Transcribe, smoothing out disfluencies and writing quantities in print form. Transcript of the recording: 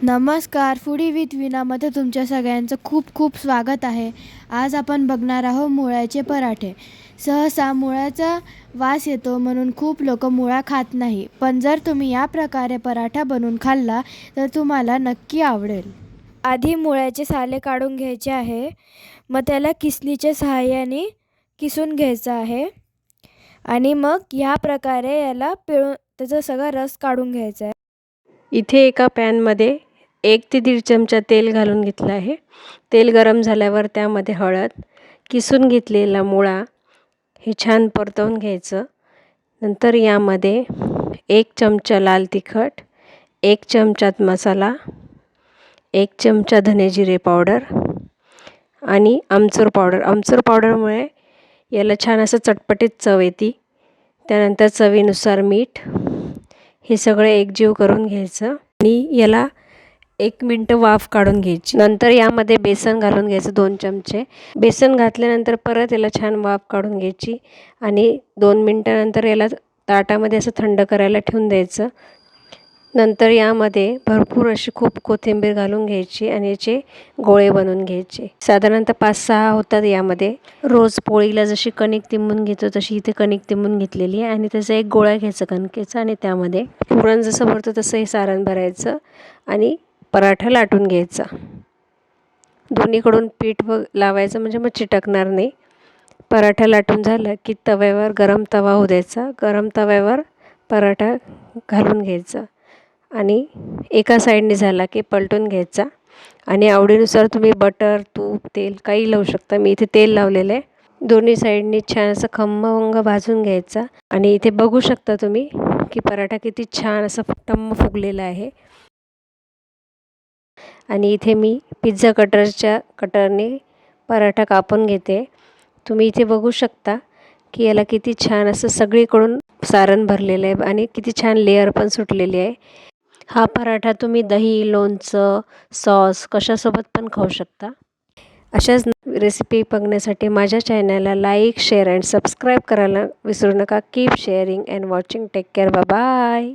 नमस्कार, foodie with विनामध्ये तुमच्या सगळ्यांचं खूप खूप स्वागत आहे. आज आपण बघणार आहोत मुळ्याचे पराठे. सहसा मुळ्याचा वास येतो म्हणून खूप लोक मुळा खात नाही, पण जर तुम्ही या प्रकारे पराठा बनवून खाल्ला तर तुम्हाला नक्की आवडेल. आधी मुळ्याचे साले काढून घ्यायचे आहे, मग त्याला किसणीच्या सहाय्याने किसून घ्यायचं आहे आणि मग ह्या प्रकारे याला पिळून त्याचा सगळा रस काढून घ्यायचा आहे. इथे एका पॅनमध्ये 1 ते 1.5 चमचा तेल घालून घेतलं आहे. तेल गरम झाल्यावर त्यामध्ये हळद, किसून घेतलेला मुळा हे छान परतवून घ्यायचं. नंतर यामध्ये 1 चमचा लाल तिखट, 1 चमचा मसाला, 1 चमचा धने जिरे पावडर आणि आमचूर पावडर. आमचूर पावडरमुळे याला छान असं चटपटीत चव येते. त्यानंतर चवीनुसार मीठ हे सगळे एकजीव करून घ्यायचं आणि याला 1 मिनिट वाफ काढून घ्यायची. नंतर यामध्ये बेसन घालून घ्यायचं 2 चमचे. बेसन घातल्यानंतर परत याला छान वाफ काढून घ्यायची आणि 2 मिनिटानंतर याला ताटामध्ये असं थंड करायला ठेवून द्यायचं. नंतर यामध्ये भरपूर अशी खूप कोथिंबीर घालून घ्यायची आणि याचे गोळे बनवून घ्यायचे. साधारणतः 5-6 होतात. यामध्ये रोज पोळीला जशी कणिक तिंबून घेतो तशी इथे कणिक तिंबून घेतलेली आहे आणि त्याचा एक गोळा घ्यायचा कणकेचा आणि त्यामध्ये पुरण जसं भरतो तसं हे सारण भरायचं आणि पराठा लाटून घ्यायचा. दोन्हीकडून पीठ लावायचं म्हणजे मग चिटकणार नाही. पराठा लाटून झालं की तव्यावर गरम तवा होऊ द्यायचा. गरम तव्यावर पराठा घालून घ्यायचा आणि एका साईडने झाला की पलटून घ्यायचा आणि आवडीनुसार तुम्ही बटर, तूप, तेल काही लावू शकता. मी इथे तेल लावलेलं आहे. दोन्ही साईडनी छान असं खमंग भाजून घ्यायचा आणि इथे बघू शकता तुम्ही की पराठा किती छान असं टम्म फुगलेला आहे. आणि इथे मी पिझ्झा कटरने पराठा कापून घेते. तुम्ही इथे बघू शकता की याला किती छान असं सगळीकडून सारण भरलेलं आहे आणि किती छान लेअर पण सुटलेली आहे. हा पराठा तुम्ही दही, लोणचं, सॉस कशासोबत पण खाऊ शकता. अशाच रेसिपी बघण्यासाठी माझ्या चॅनलला लाईक, शेअर अँड सबस्क्राईब करायला विसरू नका. Keep sharing and watching. Take care. Bye bye.